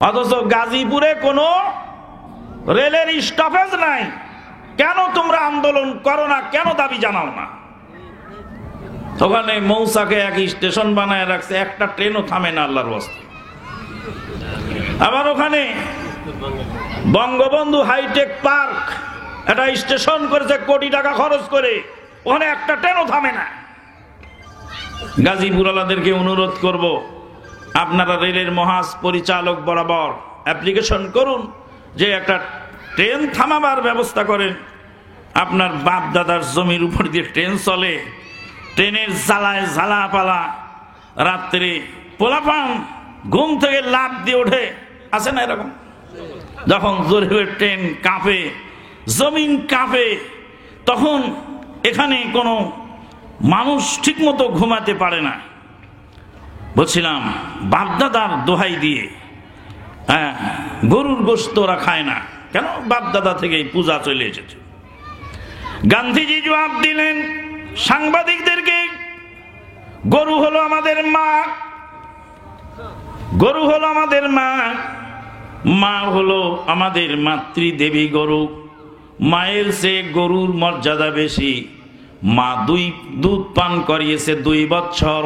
অথচ গাজীপুরে কোনো রেলের স্টপেজ নাই। কেন তোমরা আন্দোলন করো না, কেন দাবি জানাও না? ওখানে মৌসাকে এক স্টেশন বানায় রাখছে, একটা ট্রেনও থামে না আল্লাহর ওয়াস্তে। আবার ওখানে বঙ্গবন্ধু হাইটেক পার্ক একটা স্টেশন করেছে কোটি টাকা খরচ করে, ওখানে একটা ট্রেনও থামে না। গাজীপুর আলাদেরকে অনুরোধ করব, আপনারা রেলের মহাজ পরিচালক বরাবর অ্যাপ্লিকেশন করুন যে একটা ট্রেন থামাবার ব্যবস্থা করেন। আপনার বাপ দাদার জমির উপর দিয়ে ট্রেন চলে, ট্রেনের জ্বালায় জ্বালাপালা, রাত্রে পোলাপান ঘুম থেকে লাফ দিয়ে ওঠে, আছে না এরকম? যখন জোরে ট্রেন কাঁপে, জমিন কাঁপে, তখন এখানে কোনো মানুষ ঠিক মতো ঘুমাতে পারে না। বলছিলাম বাপদাদার দোহাই দিয়ে গরুর গোশত ওরা খায় না কেন? বাপদাদা থেকে পূজা চলে এসেছে। গান্ধীজি জবাব দিলেন সাংবাদিকদেরকে, গরু হলো আমাদের মা, গরু হলো আমাদের মা, মা হলো আমাদের মাতৃদেবী গরু। মায়ের চেয়ে গরুর মর্যাদা বেশি। মা দুধ পান করিয়েছে 2 বছর,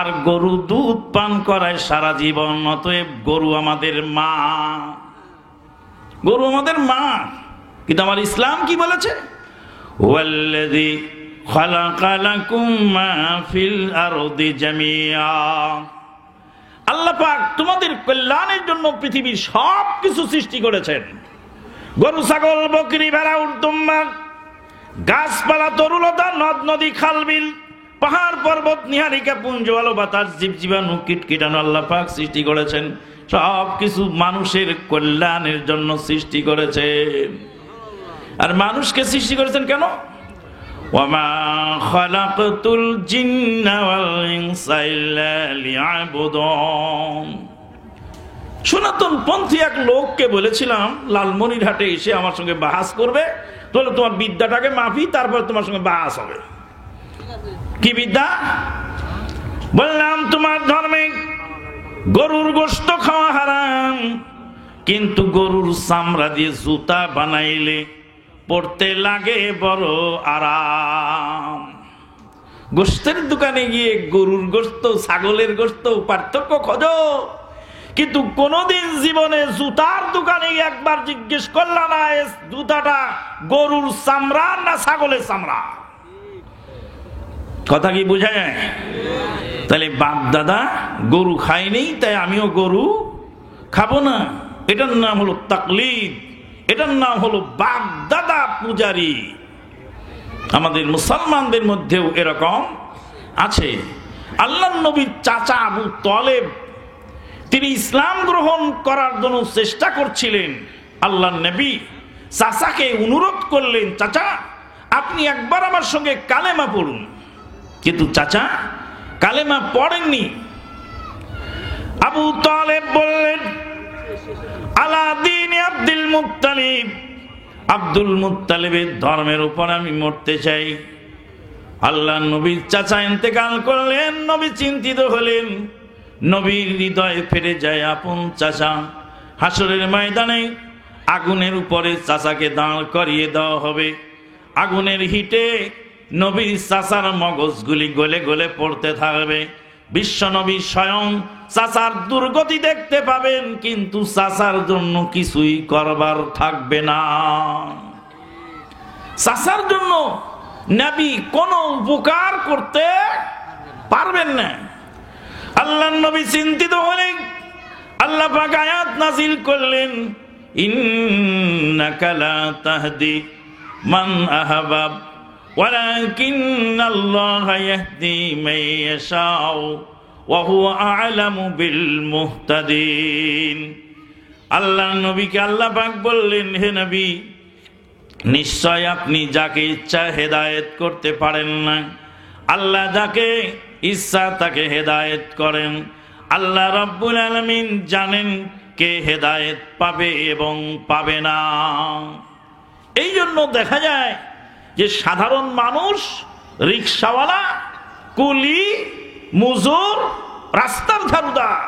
আর গরু দুধ পান করায় সারা জীবন। অতএব গরু আমাদের মা, গরু আমাদের মা। কিন্তু আমার ইসলাম কি বলেছে? ওয়াল্লাযী খালাকা লাকুম মা ফিল আরদি জামিআ। আল্লাহ পাক তোমাদের কল্যাণের জন্য পৃথিবীর সব কিছু সৃষ্টি করেছেন। গরু, ছাগল, বকরি, ভেড়া, উট, দুম্বা, গাছপালা, তরুলতা, নদ নদী, খালবিল, পাহাড় পর্বত, নিহারিকা, পুঞ্জ, আলো বাতাস, জীবজীবাণু, কীটকীটাণু আল্লাহ পাক সৃষ্টি করেছেন। সব কিছু মানুষের কল্যাণের জন্য সৃষ্টি করেছেন। আর মানুষকে সৃষ্টি করেছেন কেন? ওয়ামা খালাকতুল জিন্না ওয়াল ইনসা ইল্লা লিয়াবুদুন। সনাতন পন্থী এক লোককে বলেছিলাম লালমনিরহাটে এসে আমার সঙ্গে বাহাস করবে, তাহলে তোমার বিদ্যাটাকে মাফি, তারপর তোমার সঙ্গে বাহাস হবে। কি বিদ্যা? বললাম তোমার ধর্মে গরুর গোশত খাওয়া হারাম, কিন্তু গরুর চামড়া দিয়ে জুতা বানাইলে পড়তে লাগে বড় আরাম। গোশতের দোকানে গিয়ে গরুর গোশত, ছাগলের গোশত পার্থক্য খোঁজো, কিন্তু কোনদিন জীবনে জুতার দোকানে একবার জিজ্ঞেস করলা না জুতাটা গরুর চামড়া না ছাগলের চামড়া? কথা কি বোঝা যায়? তাহলে বাপ দাদা গরু খায়নি, তাই আমিও গরু খাবো না। এটার নাম হলো তাকলিদ, এটার নাম হলো বাপ দাদা পূজারি। আমাদের মুসলমানদের মধ্যেও এরকম আছে। আল্লাহর নবীর চাচা আবু তালেব, তিনি ইসলাম গ্রহণ করার জন্য চেষ্টা করছিলেন। আল্লাহর নবী চাচাকে অনুরোধ করলেন, চাচা আপনি একবার আমার সঙ্গে কালেমা পড়ুন। কিন্তু চাচা কালেমা পড়েননি। আবু তালেব বললেন, আলা দীন আব্দুল মুত্তালিব, আব্দুল মুত্তালিবের ধর্মের উপর আমি মরতে চাই। আল্লাহ নবীর চাচা ইন্তেকাল করলেন, নবী চিন্তিত হলেন। নবীর হৃদয়ে ফিরে যায় আপন চাচা। হাসরের ময়দানে আগুনের উপরে চাচাকে দাঁড় করিয়ে দেওয়া হবে। আগুনের হিটে নবীর চাচার মগজগুলি গলে গলে পড়তে থাকবে। বিশ্ব নবী স্বয়ং চাচার দুর্গতি দেখতে পাবেন, কিন্তু চাচার জন্য কিছুই করবার থাকবে না। চাচার জন্য নবী কোনো উপকার করতে পারবেন না। আল্লাহর নবী চিন্তিত হলেন। আল্লাহ পাক আয়াত নাযিল করলেন, ইন্নাকা লা তাহদি মান আহবাব ওয়ালাকিন্নাল্লাহা ইয়াহদি মান ইয়াশাউ ওয়া হুয়া আ'লামু বিল মুহতাদিন। আল্লাহর নবীকে আল্লাহ পাক বললেন, হে নবী, নিশ্চয় আপনি যাকে ইচ্ছা হেদায়েত করতে পারেন না। আল্লাহ যাকে ইচ্ছা তাকে হেদায়েত করেন। আল্লাহ রাব্বুল আলামিন জানেন কে হেদায়েত পাবে এবং পাবে না। এই জন্য দেখা যায় যে সাধারণ মানুষ, রিকশাওয়ালা, কুলি, মজুর, রাস্তার ঝাড়ুদার,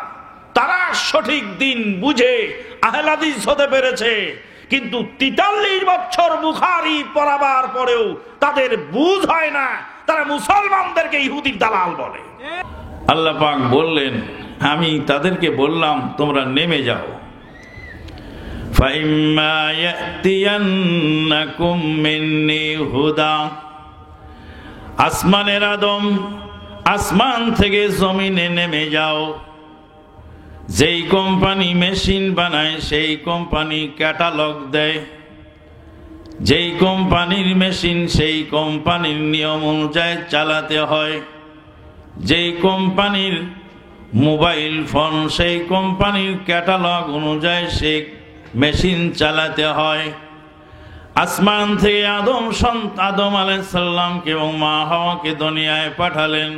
তারা সঠিক দিন বুঝে আহলে হাদিস হতে পেরেছে, কিন্তু 43 বছর বুখারী পড়াবার পরেও তাদের বুঝ হয় না, তারা মুসলমানদেরকে ইহুদির দালাল বলে। আল্লাহ পাক বললেন, আমি তাদেরকে বললাম তোমরা নেমে যাও। ফাইম্মা ইয়াতিয়ান্নাকুম মিন্নি হুদা, আসমানের আদম, আসমান থেকে জমিনে নেমে যাও। যেই কোম্পানি মেশিন বানায় সেই কোম্পানি ক্যাটালগ দেয়, যেই কোম্পানির মেশিন সেই কোম্পানির নিয়ম অনুযায়ী চালাতে হয়, যেই কোম্পানির মোবাইল ফোন সেই কোম্পানির ক্যাটালগ অনুযায়ী সেই মেশিন চালাতে হয়। আসমান থেকে আদম আলাইহিস সালামকে এবং মা হাওয়াকে দুনিয়ায় পাঠালেন।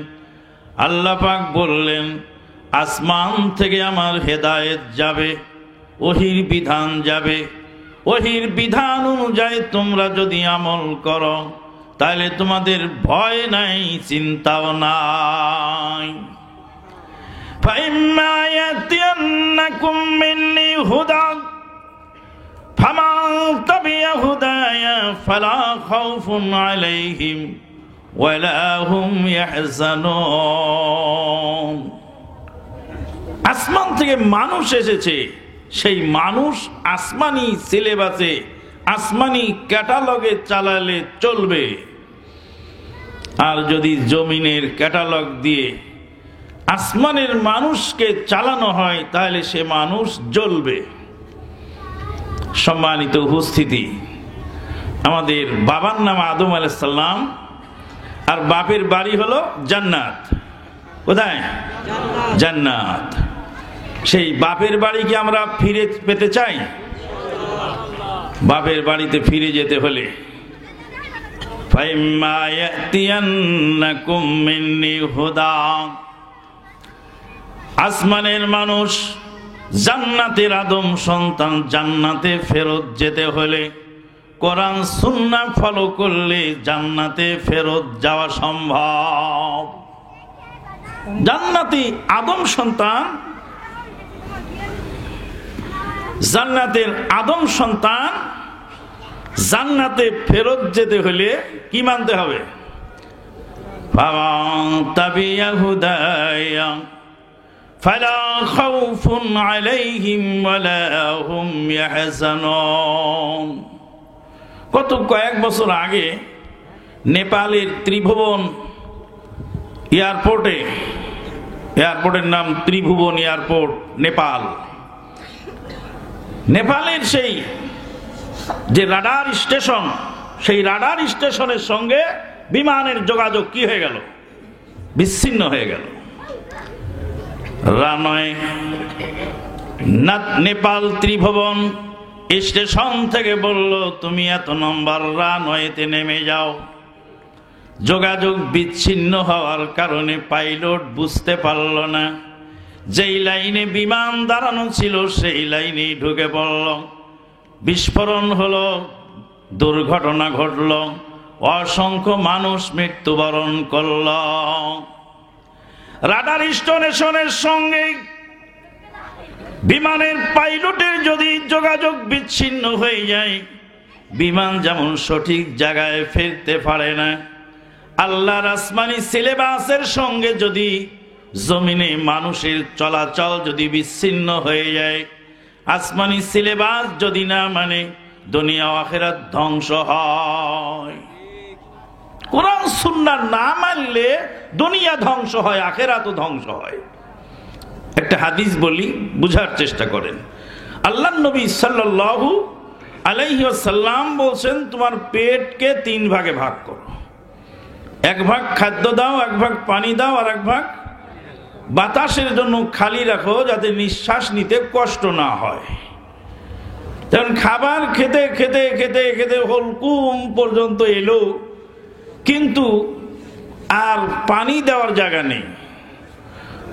আল্লাহ পাক বললেন, আসমান থেকে আমার হেদায়েত যাবে, ওহির বিধান যাবে। ওহির বিধান অনুযায়ী তোমরা যদি আমল করো তাহলে তোমাদের ভয় নাই, চিন্তাও নাই। ফাইম্মা ইয়াতিয়ান্নাকুম মিন্নি হুদা ফামান তাবিআ হুদায়া ফালা খাউফুন আলাইহিম ওয়ালা হুম ইয়াহজানুন। আসমান থেকে মানুষ এসেছে, সেই মানুষ আসমানি সিলেবাসে আসমানি ক্যাটালগে চালালে চলবে। আর যদি জমিনের ক্যাটালগ দিয়ে আসমানের মানুষকে চালানো হয় তাহলে সে মানুষ জ্বলবে। সম্মানিত উপস্থিতি, আমাদের বাবার নাম আদম আলাইহিস সালাম, আর বাপের বাড়ি হলো জান্নাত। কোথায়? জান্নাত। সেই বাপের বাড়ি কি আমরা ফিরে পেতে চাই? বাপের বাড়িতে ফিরে যেতে হলে ফাইম্মা ইয়াতিয়ান্নাকুম মিন্নি হুদা, আসমানের মানুষ, জান্নাতের আদম সন্তান জান্নাতে ফেরত যেতে হলে কোরআন সুন্নাহ ফলো করলে জান্নাতে ফেরত যাওয়া সম্ভব। জান্নাতি আদম সন্তান, জান্নাতের আদম সন্তান জান্নাতে ফেরত যেতে হলে কি মানতে হবে? ফামান তাবিআ হুদায়া ফালা খাউফুন আলাইহিম ওয়ালা হুম ইয়াহজানুন। কয়েক বছর আগে নেপালের ত্রিভুবন এয়ারপোর্টের নাম ত্রিভুবন এয়ারপোর্ট, নেপাল। নেপালের সেই যে রাডার স্টেশন, সেই রাডার স্টেশনের সঙ্গে বিমানের যোগাযোগ কি হয়ে গেল? বিচ্ছিন্ন হয়ে গেল। রানওয়ে নেপাল ত্রিভুবন স্টেশন থেকে বলল, তুমি এত নম্বর রানওয়েতে নেমে যাও। যোগাযোগ বিচ্ছিন্ন হওয়ার কারণে পাইলট বুঝতে পারল না, যেই লাইনে বিমান দাঁড়ানো ছিল সেই লাইনেই ঢুকে পড়ল। বিস্ফোরণ হলো, দুর্ঘটনা ঘটল, অসংখ্য মানুষ মৃত্যুবরণ করল। রাডার স্টেশনের সঙ্গে বিমানের পাইলটের যদি যোগাযোগ বিচ্ছিন্ন হয়ে যায়, বিমান যেমন সঠিক জায়গায় ফিরতে পারে না, আল্লাহর আসমানি সিলেবাসের সঙ্গে যদি জমিনে মানুষের চলাচল যদি বিচ্ছিন্ন হয়ে যায়, আসমানি সিলেবাস যদি না মানে, দুনিয়া আখিরাত ধ্বংস হয়। কোরআন সুন্নাহ না মানলে দুনিয়া ধ্বংস হয়, আখিরাতও ধ্বংস হয়। একটা হাদিস বলি, বুঝার চেষ্টা করেন। আল্লাহর নবী সাল্লাল্লাহু আলাইহি ওয়াসাল্লাম বলছেন, তোমার পেটকে 3 ভাগে ভাগ করো। 1 ভাগ খাদ্য দাও, 1 ভাগ পানি দাও, আর 1 ভাগ বাতাসের জন্য খালি রাখো, যাতে নিঃশ্বাস নিতে কষ্ট না হয়। তখন খাবার খেতে খেতে খেতে খেতে হলকুম পর্যন্ত এলো, কিন্তু আর পানি দেওয়ার জায়গা নেই।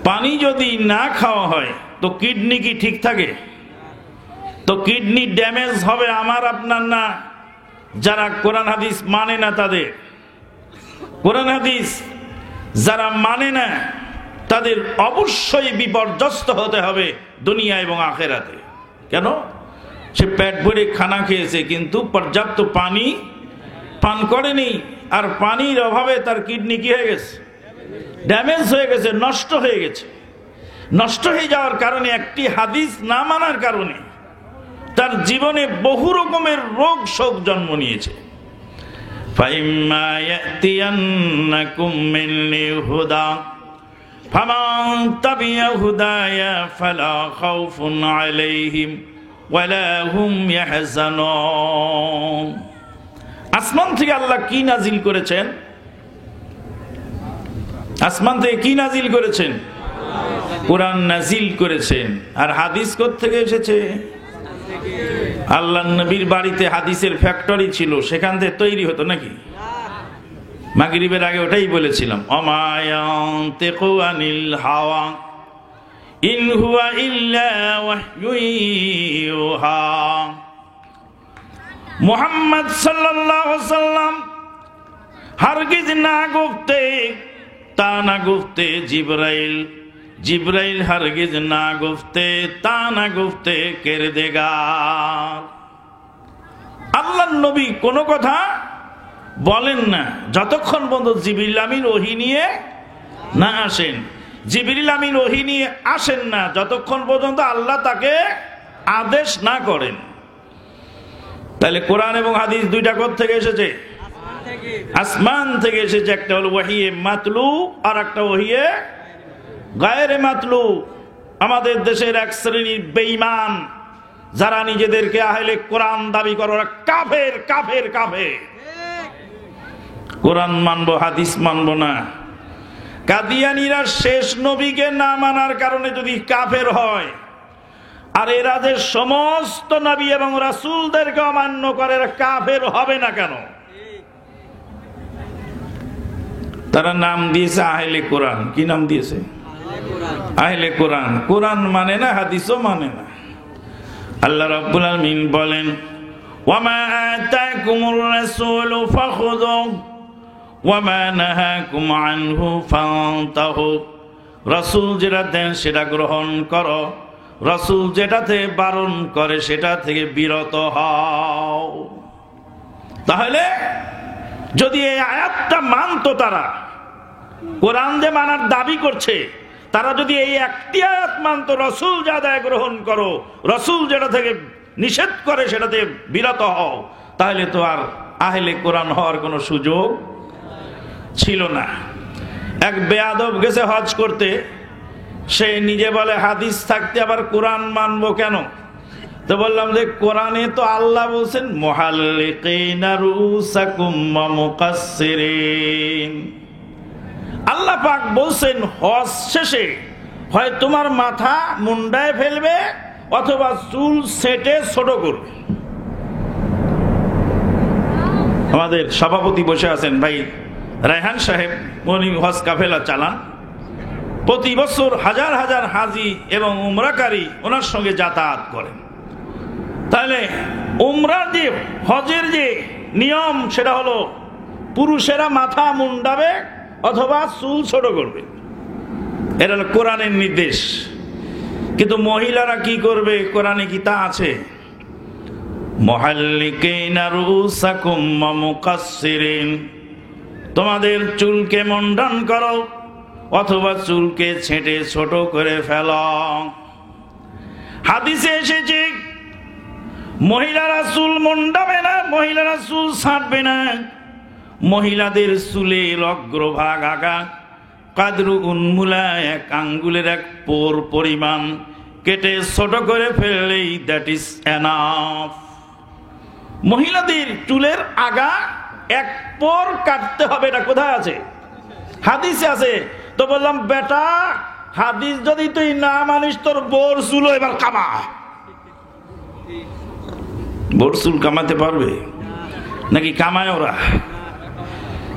পানি যদি না খাওয়া হয় তো কিডনি কি ঠিক থাকে? তো কিডনি ড্যামেজ হবে আমার আপনার না, যারা কোরআন হাদিস মানে না তাদের। কোরআন হাদিস যারা মানে না তাদের অবশ্যই বিপর্যস্ত হতে হবে দুনিয়া এবং আখেরাতে। কেন? সে পেট ভরে খানা খেয়েছে কিন্তু পর্যাপ্ত পানি পান করেনি, আর পানির অভাবে তার কিডনি কি হয়ে গেছে? ড্যামেজ হয়ে গেছে, নষ্ট হয়ে গেছে। নষ্ট হয়ে যাওয়ার কারণে, একটি হাদিস না মানার কারণে তার জীবনে বহু রকমের রোগ শোক জন্ম নিয়েছে। فَإِمَّا يَأْتِيَنَّكُم مِّنِّي هُدًى فَمَن تَبِعَ هُدَايَ فَلَا خَوْفٌ عَلَيْهِمْ وَلَا هُمْ يَحْزَنُونَ। আসমান থেকে আল্লাহ কি নাজিল করেছেন? আসমান থেকে কি নাজিল করেছেন? কোরআন নাজিল করেছেন। আর হাদিস কোথা থেকে এসেছে? আল্লাহ নবীর বাড়িতে হাদিসের ফ্যাক্টরি ছিল, সেখান থেকে তৈরি হতো নাকি? মাগরিবের আগে ওটাই বলেছিলাম, ওমা ইয়ানতিকু আনিল হাওয়া ইন হুয়া ইল্লা ওয়াহয়ুন ইউহা। মুহাম্মদ সাল্লাল্লাহু আলাইহি ওয়াসাল্লাম হারগিজ না গুফতে তা না গুফতে জিবরাইল, জিবরাইল হারগিজ না গুফতে তা না গুফতে কিরদেগার। আল্লাহর নবী কোনো কথা বলেন না যতক্ষণ পর্যন্ত জিবরিল আমিন ওহী নিয়ে না আসেন। জিবরিল আমিন ওহী নিয়ে আসেন না যতক্ষণ পর্যন্ত আল্লাহ তাকে আদেশ না করেন। তাহলে কোরআন এবং হাদিস দুইটা কোথা থেকে এসেছে? আসমান থেকে এসেছে। একটা হলো ওয়াহিয়ে মাতলু, আর একটা ওয়াহিয়ে গায়রে মাতলু। আমাদের দেশের এক শ্রেণীর বেঈমান যারা নিজেদেরকে আহলে কোরআন দাবি করে, ওরা কাফের কাফের কাফের। কোরআন মানবো, হাদিস মানবো না। কাদিয়ানীরা শেষ নবীকে না মানার কারণে যদি কাফের হয়, আর এরা যে সমস্ত নবী এবং রাসূলদেরকে অমান্য করে, এরা কাফের হবে না কেন? তারা নাম দিয়েছে আহলে কোরআন। কি নাম দিয়েছে? আহলে কোরআন। কোরআন মানে না, হাদিসও মানে না। আল্লাহ রাব্বুল আলামিন বলেন, ওয়ামা আতাকুমুর রাসূলু ফাখুযুহু ওয়ামা নাহাকুম আনহু ফান্তাহু। রাসূল যেটা দেন সেটা গ্রহণ করো, রাসূল যেটাতে বারণ করে সেটা থেকে বিরত হও। তাহলে যদি এই আয়াতটা মানতো, তারা কোরআন যে মানার দাবি করছে, তারা যদি এই একটি আয়াত মানতো, রাসূল যা দেয় গ্রহণ করো, রাসূল যেটা থেকে নিষেধ করে সেটাতে বিরত হও, তাহলে তো আর আহলে কোরআন হওয়ার কোনো সুযোগ ছিল না। এক বেয়াদব গেছে হজ করতে, সে নিজে বলে হাদিস থাকতে আবার কোরআন মানবো কেন? তো বললাম যে কোরআনে তো আল্লাহ বলছেন মুহাল্লিকিনা রুসাকুম ওয়া মুকাসসিরিন। আল্লাহ পাক বলছেন হজ শেষে হয় তোমার মাথা মুন্ডায় ফেলবে অথবা চুল সেটে ছোট করবে। আমাদের সভাপতি বসে আছেন ভাই রায়হান সাহেব, উনি হজ কাফেলা চালান। প্রতি বছর হাজার হাজার হাজি এবং উমরাকারী ওনার সঙ্গে যাতায়াত করেন। তাহলে উমরার যে হজের যে নিয়ম সেটা হলো পুরুষেরা মাথা মুন্ডাবে অথবা চুল ছোট করবে, এটা হলো কোরআনের নির্দেশ। কিন্তু মহিলারা কি করবে? কোরআনে কি তা আছে? মুহাল্লিকিনা রুসাকুম ওয়া মুকাসসিরিন, তোমাদের চুলকে মুন্ডন করো অথবা চুলকে ছেঁটে ছোট করে ফেলো। হাদিসে এসেছে মহিলারা চুল মুন্ডাবে না, মহিলারা চুল ছাঁটবে না। মহিলাদের চুলের অগ্রভাগ আগা কাদরু উন্মুলা, এক আঙ্গুলের এক পোর পরিমাণ কেটে ছোট করে ফেললেই দ্যাট ইজ এনাফ। মহিলাদের চুলের আগা এক পোর কাটতে হবে, এটা কোথায় আছে? হাদিসে আছে। তো বললাম বেটা, হাদিস যদি তুই না মানিস, তোর বোর চুল এবার কামা। বোর চুল কামাতে পারবে নাকি? কামায় ওরা?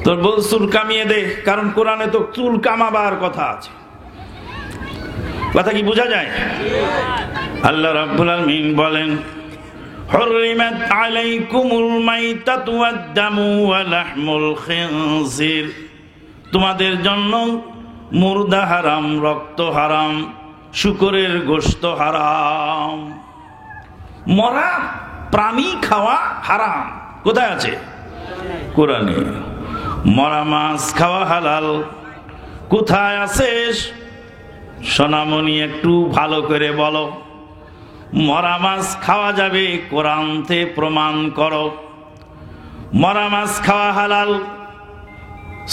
তোর বোর চুল কামিয়ে দে, কারণ কোরআনে তো চুল কামাবার কথা আছে। কথা কি বোঝা যায়? আল্লাহ রাব্বুল আলামিন বলেন, হুররিমাত আলাইকুমুল মাইতাতু ওয়াদ-দামু ওয়া লাহমুল খিনজির, তোমাদের জন্য মুর্দা হারাম, রক্ত হারাম, শুকরের গোশত হারাম। মরা প্রাণী খাওয়া হারাম কোথায় আছে? কোরআনে। মরা মাছ খাওয়া হালাল কোথায় আছে? সোনামণি একটু ভালো করে বলো। মরা মাছ খাওয়া যাবে, কোরআনতে প্রমাণ করো। মরা মাছ খাওয়া হালাল।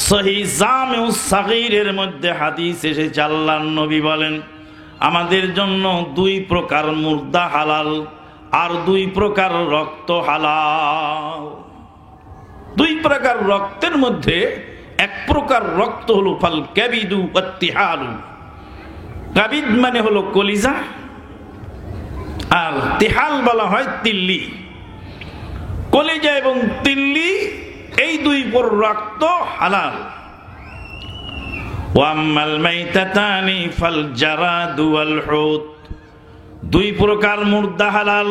সহিহ জামিউস সাগীরের মধ্যে হাদিস এসেছে, আল্লাহর নবী বলেন আমাদের জন্য 2 প্রকার মুর্দা হালাল আর 2 প্রকার রক্ত হালাল। 2 প্রকার রক্তের মধ্যে 1 প্রকার রক্ত হলো ফাল কাবিদু ওয়াত তিহালু। কাবিদ মানে হলো কলিজা, আর তিহাল বলা হয় তিল্লি। কলিজা এবং তিল্লি এই 2 পর রক্ত হালাল। ওয়াম্মাল মাইতাতানি ফাল জারাদু ওয়াল হুত। 2 প্রকার মুর্দা হালাল।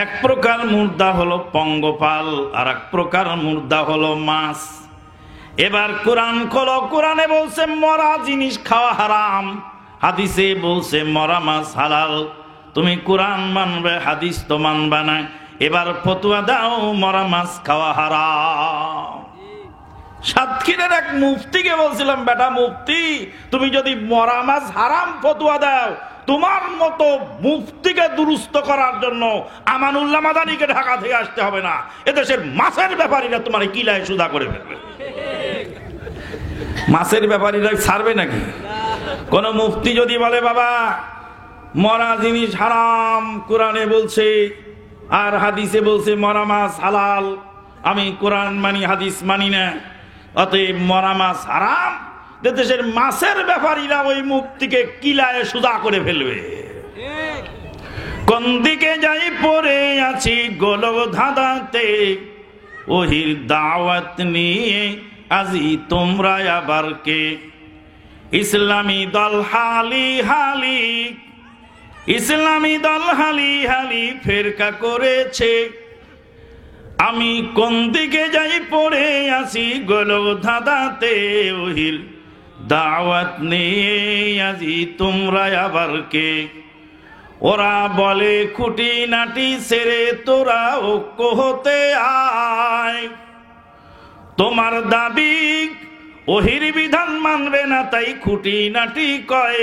1 প্রকার মুর্দা হলো পঙ্গপাল, আর 1 প্রকার মুর্দা হলো মাছ। এবার কোরআন খোলো, কোরআনে বলছে মরা জিনিস খাওয়া হারাম, হাদিসে বলছে মরা মাছ হালাল। তুমি কোরআন মানবে, হাদিস তো মানবে না। এবার ফতোয়া দাও মরা মাছ খাওয়া হারাম। সাতক্ষীরার এক মুফতিকে বলছিলাম, বেটা মুফতি, তুমি যদি মরা মাছ হারাম ফতোয়া দাও, তোমার মতো মুফতিকে দুরুস্ত করার জন্য আমানুল্লাহ মাদানিকে ঢাকা থেকে আসতে হবে না, এদেশের মাছের ব্যাপারীরা তোমার কিলায় সুদা করে ফেলবে। মাছের ব্যাপারীরা ছাড়বে নাকি? কোন মুফতি যদি বলে বাবা মরা জিনিস হারাম, কোরআনে বলছে আর হাদিসে বলছে মরা মাছ হালাল, আমি কোরআন মানি হাদিস মানি না, অতএব মরা মাছ হারাম, দেশের মাছের ব্যাপারীরা ওই মুফতিকে কিলায় সুদা করে ফেলবে। কোন দিকে যাই পড়ে আছি গোলক ধাঁধাতে, ওহির দাওয়াত নিয়ে আজি তোমরা আবার কে? ইসলামী দল হালি হালি, ইসলামী দল হালি হালি ফেরকা করেছে। আমি কোন দিকে যাই পড়ে আছি গোলক ধাঁধাতে, ওহির দাওয়াত নিয়ে আজি তোমরা আবার কে? ওরা বলে খুঁটি নাটি ছেড়ে তোরা ঐক্য হতে আয়। তোমার দাবি ওহির বিধান মানবে না, তাই খুঁটি নাটি কয়।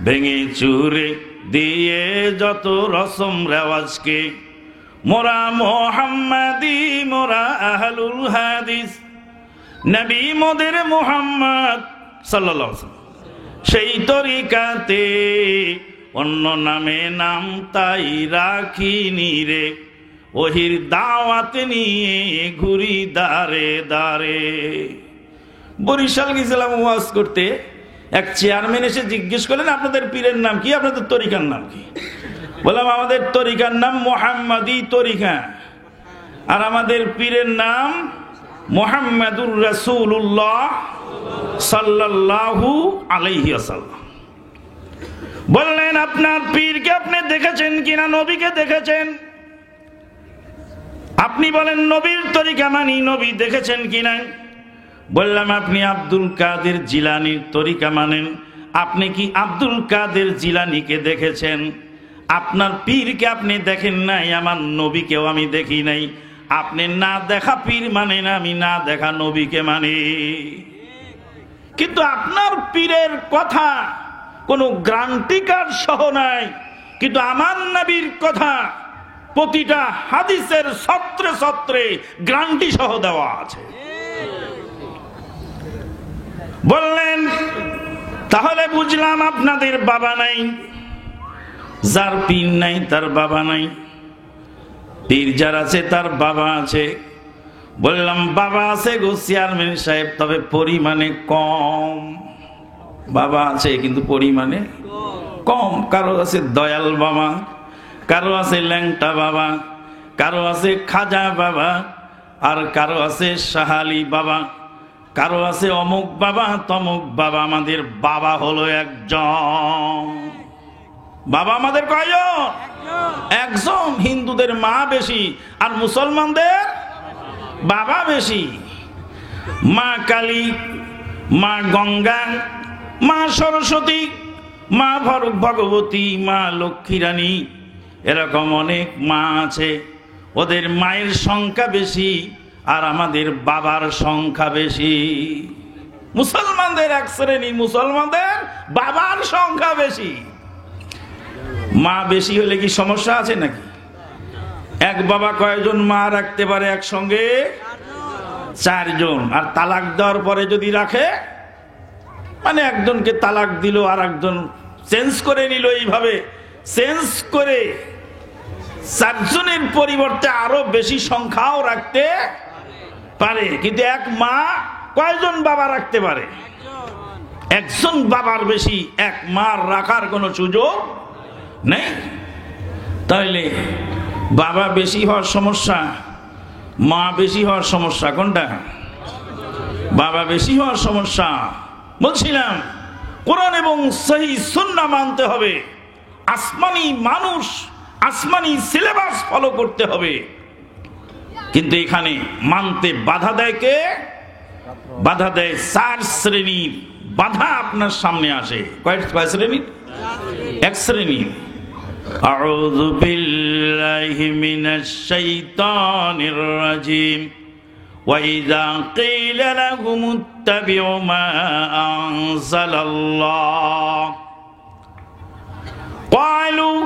ভেঙে চুরে দিয়ে যত রসম রেওয়াজকে, মোরা মোহাম্মদী, মোরা আহলুল হাদিস, নবী মোদের মোহাম্মদ সাল্লাল্লাহু আলাইহি ওয়াসাল্লাম সেই তরিকাতে, অন্য নামে নাম তাই রাখিনি রে। ওহির দাওয়াত নিয়ে ঘুরি দারে দারে। বরিশাল গেছিলাম ওয়াজ করতে, এক চেয়ারম্যান এসে জিজ্ঞেস করলেন আপনাদের পীরের নাম কি, আপনাদের তরিকার নাম কি? বললাম আমাদের তরিকার নাম মুহাম্মাদি তরিকা, আর আমাদের পীরের নাম মুহাম্মাদুর রাসূলুল্লাহ সাল্লাল্লাহু আলাইহি ওয়াসাল্লাম। বললেন আপনার পীরকে আপনি দেখেছেন কিনা, নবীকে দেখেছেন? আপনি বলেন নবীর তরিকা মানি, নবী দেখেছেন কিনা? বললাম আপনি আব্দুল কাদের জিলানির তরিকা মানেন, আপনি কি আব্দুল কাদের জিলানিকে দেখেছেন? আপনার পীরকে আপনি দেখেন নাই, আমার নবীকেও আমি দেখি নাই। আপনি না দেখা পীর মানেন, আমি না দেখা নবীকে মানি। কিন্তু আপনার পীরের কথা কোনো গ্যারান্টি কার্ড সহ নাই, কিন্তু আমার নবীর কথা প্রতিটা হাদিসের সত্রে সত্রে গ্যারান্টি সহ দেওয়া আছে। বললেন তাহলে বুঝলাম আপনাদের বাবা নাই, যার পীর নাই তার বাবা নাই, পীর যার আছে তার বাবা আছে। বললাম বাবা আছে গো চেয়ারম্যান সাহেব, তবে পরিমাণে কম। বাবা আছে কিন্তু পরিমাণে কম। কারো আছে দয়াল বাবা, কারো আছে ল্যাংটা বাবা, কারো আছে খাজা বাবা, আর কারো আছে সাহালি বাবা, কারো আছে অমুক বাবা তমুক বাবা। আমাদের বাবা হলো একজন। বাবা আমাদের কয়জন? একজন। হিন্দুদের মা বেশি আর মুসলমানদের বাবা বেশি। মা কালী মা গঙ্গা, মা সরস্বতী, মা ভগবতী, মা লক্ষ্মী রানী, এরকম অনেক মা আছে। ওদের মায়ের সংখ্যা বেশি আর আমাদের বাবার সংখ্যা বেশি। মুসলমানদের এক শ্রেণী, মুসলমানদের বাবার সংখ্যা বেশি। মা বেশি হলে কি সমস্যা আছে নাকি? এক বাবা কয়জন মা রাখতে পারে একসঙ্গে? 4 জন। আর তালাক দেওয়ার পরে যদি রাখে, মানে একজনকে তালাক দিল আর একজন চেঞ্জ করে নিল, এইভাবে চেঞ্জ করে 4 জনের পরিবর্তে আরো বেশি সংখ্যাও রাখতে পারে। কিন্তু এক মা কয়জন বাবা রাখতে পারে? একজন বাবার বেশি এক মার রাখার কোনো সুযোগ নেই। তাহলে বাবা বেশি হওয়ার সমস্যা, মা বেশি হওয়ার সমস্যা কোনটা? বাবা বেশি হওয়ার সমস্যা। বলছিলাম কোরআন এবং সহিহ সুন্নাহ মানতে হবে, আসমানি মানুষ, আসমানি সিলেবাস ফলো করতে হবে। কিন্তু এখানে মানতে বাধা দেয় কে? বাধা দেয় 4 শ্রেণীর বাধা আপনার সামনে আসে। কয় শ্রেণীর? 1 শ্রেণীর। আউযু বিল্লাহি মিনাশ শাইতানির রাজিম। وَإِذَا قِيلَ لَهُمُ اتَّبِعُوا مَا أَنزَلَ اللَّهُ قَالُوا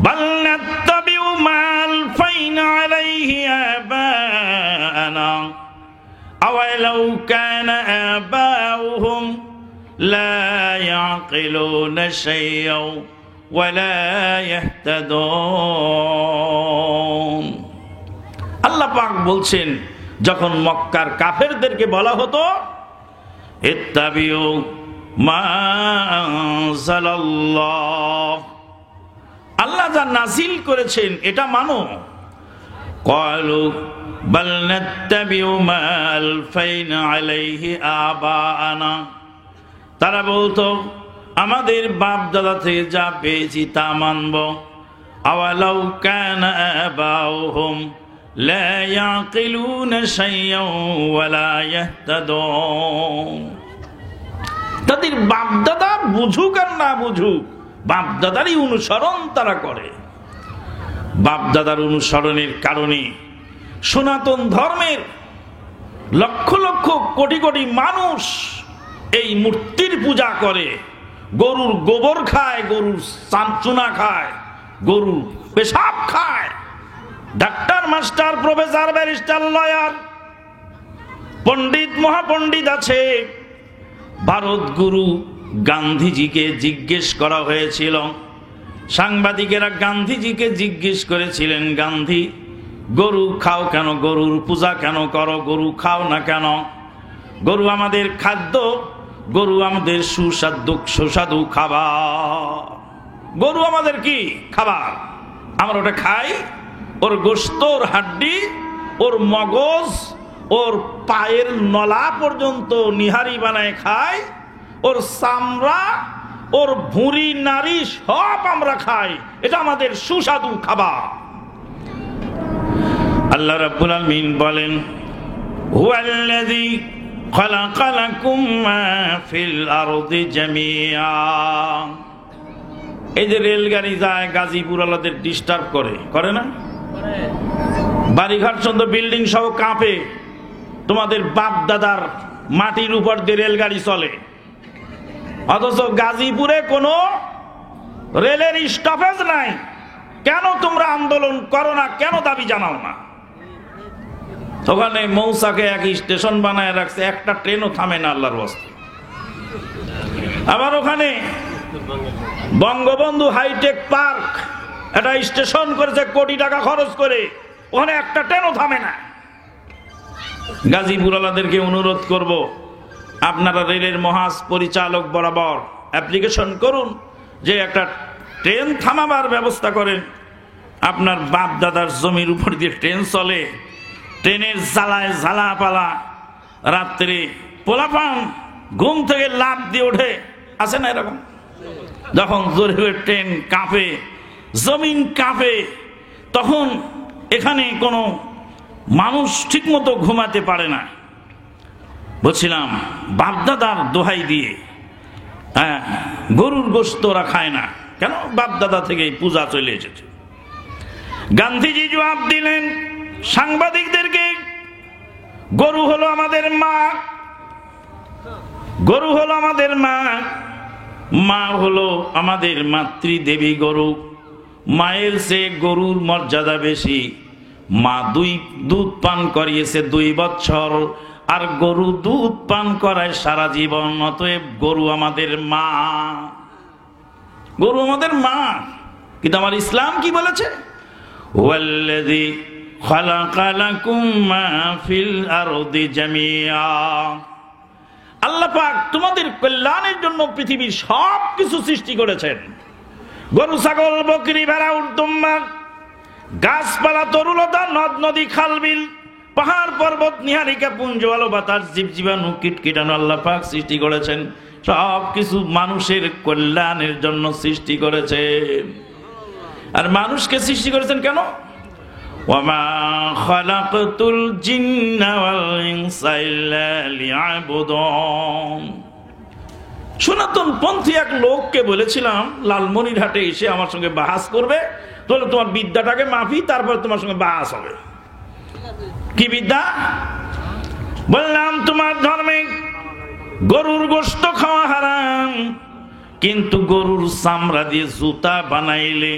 بَلْ نَتَّبِعُ مَا أَلْفَيْنَا عَلَيْهِ آبَاءَنَا أَوَلَوْ كَانَ آبَاؤُهُمْ لَا يَعْقِلُونَ شَيْئًا وَلَا يَهْتَدُونَ। আল্লাহ পাক বলছেন, যখন মক্কার কাফেরদেরকে বলা হতো ইত্তাবিউ মা আনজালাল্লাহ, আল্লাহ যা নাজিল করেছেন এটা মানো। ক্বালু বাল নাত্তাবিউ মা আলফাইনা আলাইহি আবাআনা, তারা বলতো আমাদের বাপ দাদা থেকে যা পেয়েছি তা মানব। আওয়ালাউ কানা আবাউহুম লা ইয়াকিলুনা শাইয়্যান ওয়া লা ইয়াহতাদুন, তাদের বাপ দাদা বুঝুক আর না বুঝুক, বাপ দাদারই অনুসরণ তারা করে। বাপ দাদার অনুসরণের কারণে সনাতন ধর্মের লক্ষ লক্ষ কোটি কোটি মানুষ এই মূর্তির পূজা করে, গরুর গোবর খায়, গরুর চুনা খায়, গরুর পেশাব খায়। Doctor, master, professor, barrister, lawyer, পণ্ডিত, মহাপণ্ডিত আছে। ভারত গুরু গান্ধীজিকে জিজ্ঞেস করা হয়েছিল, সাংবাদিকেরা গান্ধীজিকে জিজ্ঞেস করেছিলেন, গান্ধী গরু খাও কেন, গরুর পূজা কেন করো, গরু খাও না কেন? গরু আমাদের খাদ্য, গরু আমাদের সুস্বাদু খাবার, গরু আমাদের কি খাবার, আমরা ওটা খাই। ওর গোশত, ওর হাড্ডি, ওর মগজ, ওর পায়ের নলা পর্যন্ত নিহারি বানায় খাই, ওর চামড়া, ওর ভুঁড়ি নাড়ি সব আমরা খাই, এটা আমাদের সুস্বাদু খাবার। আল্লাহ রাব্বুল আলামিন বলেন, হুয়াল্লাযী খালাকা লাকুম মা ফিল আরদি জামিআ। এই যে রেলগাড়ি যায় গাজীপুর, আলাদের ডিস্টার্ব করে না? বাড়িঘর চন্দ্র বিল্ডিং সব কাঁপে। তোমাদের বাপ দাদার মাটির উপর দিয়ে রেলগাড়ি চলে, অথচ গাজীপুরে কোনো রেলের স্টপেজ নাই। কেন তোমরা আন্দোলন করো না? কেন দাবি জানাও না? ওখানে মৌসাকে এক স্টেশন বানায় রাখছে, একটা ট্রেনও থামে না আল্লাহর ওয়াস্তে। আবার ওখানে বঙ্গবন্ধু হাইটেক পার্ক একটা স্টেশন করেছে কোটি টাকা খরচ করে, ওখানে একটা ট্রেনও থামে না। গাজীপুর আলাদেরকে অনুরোধ করব, আপনারা রেলের মহাজ পরিচালক বরাবর অ্যাপ্লিকেশন করুন যে একটা ট্রেন থামাবার ব্যবস্থা করেন। আপনার বাপ দাদার জমির উপর দিয়ে ট্রেন চলে, ট্রেনের জ্বালায় জ্বালা পালা, রাত্রে পোলাপান ঘুম থেকে লাফ দিয়ে ওঠে, আছে না এরকম? যখন জোরে ট্রেন কাঁপে, জমিন কাঁপে, তখন এখানে কোনো মানুষ ঠিক মতো ঘুমাতে পারে না। বলছিলাম বাপদাদার দোহাই দিয়ে গরুর গোশত ওরা খায় না কেন? বাপদাদা থেকে পূজা চলে এসেছে। গান্ধীজি জবাব দিলেন সাংবাদিকদেরকে, গরু হলো আমাদের মা, গরু হলো আমাদের মা, মা হলো আমাদের মাতৃদেবী গরু। মায়ের চেয়ে গরুর মর্যাদা বেশি। মা দুধ পান করিয়েছে 2 বছর, আর গরু দুধ পান করায় সারা জীবন। অতএব গরু আমাদের মা, গরু আমাদের মা। কিন্তু আমার ইসলাম কি বলেছে? ওয়াল্লাযী খালাকা লাকুম মা ফিল আরদি জামিআ। আল্লাহ পাক তোমাদের কল্যাণের জন্য পৃথিবীর সব কিছু সৃষ্টি করেছেন। গরু, ছাগল, বকরি, ভেড়া, উট, দুম্বা, গাছপালা, তরুলতা, নদ নদী, খালবিল, পাহাড় পর্বত, নিহারিকা, পুঞ্জ, আলো বাতাস, জীবজীবাণু, কীটকীটাণু আল্লাহ পাক সৃষ্টি করেছেন। সব কিছু মানুষের কল্যাণের জন্য সৃষ্টি করেছেন। আর মানুষকে সৃষ্টি করেছেন কেন? ওয়ামা খালাকতুল জিন্না ওয়াল ইনসা ইল্লা লিয়াবুদুন। সনাতন পন্থী এক লোককে বলেছিলাম লালমনিরহাটে এসে আমার সঙ্গে বাহাস করবে, তাহলে তোমার বিদ্যাটাকে মাফি, তারপর তোমার সঙ্গে বাহাস হবে। কি বিদ্যা? বললাম তোমার ধর্মে গরুর গোশত খাওয়া হারাম, কিন্তু গরুর চামড়া দিয়ে জুতা বানাইলে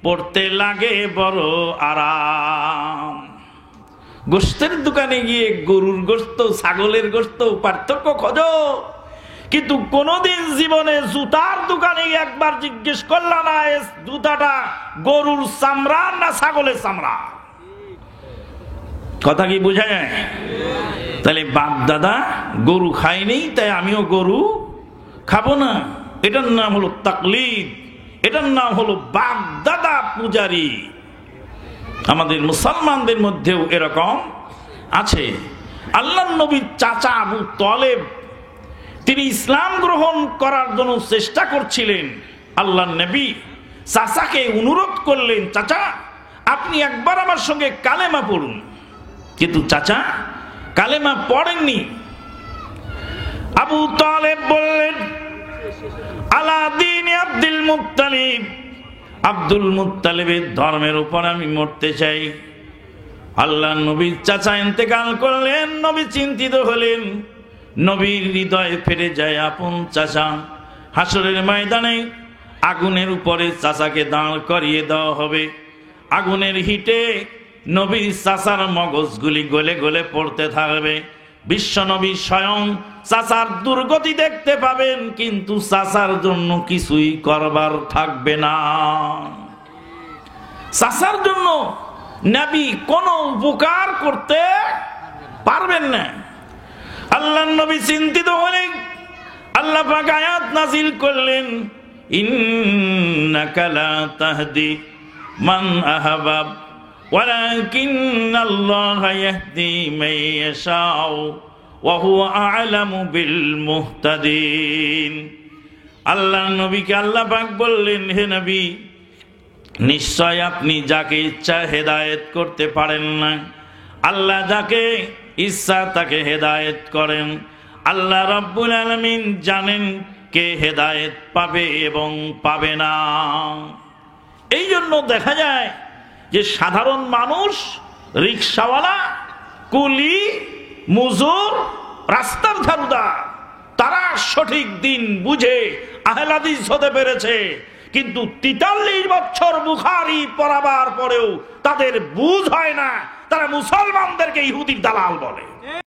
পড়তে লাগে বড় আরাম। গোশতের দোকানে গিয়ে গরুর গোশত, ছাগলের গোশত পার্থক্য খোঁজো, কিন্তু কোনদিন জীবনে জুতার দোকানে একবার জিজ্ঞেস করলা না জুতাটা গরুর চামড়া না ছাগলের চামড়া? কথা কি বোঝা যায়? তাহলে বাপ দাদা গরু খায়নি, তাই আমিও গরু খাবো না। এটার নাম হলো তাকলিদ, এটার নাম হলো বাপ দাদা পূজারি। আমাদের মুসলমানদের মধ্যেও এরকম আছে। আল্লাহর নবীর চাচা আবু তালেব, তিনি ইসলাম গ্রহণ করার জন্য চেষ্টা করছিলেন। আল্লাহর নবী চাচাকে অনুরোধ করলেন, চাচা আপনি একবার আমার সঙ্গে কালেমা পড়ুন। কিন্তু চাচা কালেমা পড়েননি। আবু তালেব বললেন, আলা দীন আব্দুল মুত্তালিব, আব্দুল মুত্তালিবের ধর্মের উপর আমি মরতে চাই। আল্লাহর নবীর চাচা ইন্তেকাল করলেন। নবী চিন্তিত হলেন, নবীর হৃদয় ফেটে যায় আপন চাচা। হাসরের ময়দানে আগুনের উপরে চাচাকে দাঁড় করিয়ে দেওয়া হবে। আগুনের হিটে নবীর চাচার মগজগুলি গলে গলে পড়তে থাকবে। বিশ্ব নবী স্বয়ং চাচার দুর্গতি দেখতে পাবেন, কিন্তু চাচার জন্য কিছুই করবার থাকবে না। চাচার জন্য নবী কোনো উপকার করতে পারবেন না। আল্লাহর নবী চিন্তিত হলেন। আল্লাহ পাক আয়াত নাযিল করলেন, ইন্নাকা লা তাহদি মান আহবাব ওয়ালাকিন্নাল্লাহা ইয়াহদি মান ইয়াশাউ ওয়া হুয়া আ'লামু বিল মুহতাদিন। আল্লাহর নবীকে আল্লাহ পাক বললেন, হে নবী, নিশ্চয় আপনি যাকে ইচ্ছা হেদায়েত করতে পারেন না। আল্লাহ যাকে ইচ্ছা তাকে হেদায়েত করেন। আল্লাহ রাব্বুল আলামিন জানেন কে হেদায়েত পাবে এবং পাবে না। এই জন্য দেখা যায় যে সাধারণ মানুষ, রিকশাওয়ালা, কুলি, মজুর, রাস্তার ঝাড়ুদার, তারা সঠিক দিন বুঝে আহলে হাদিস হতে পেরেছে। কিন্তু 43 বছর বুখারী পড়াবার পরেও তাদের বুঝ হয় না। তারা মুসলমানদেরকে ইহুদির দালাল বলে।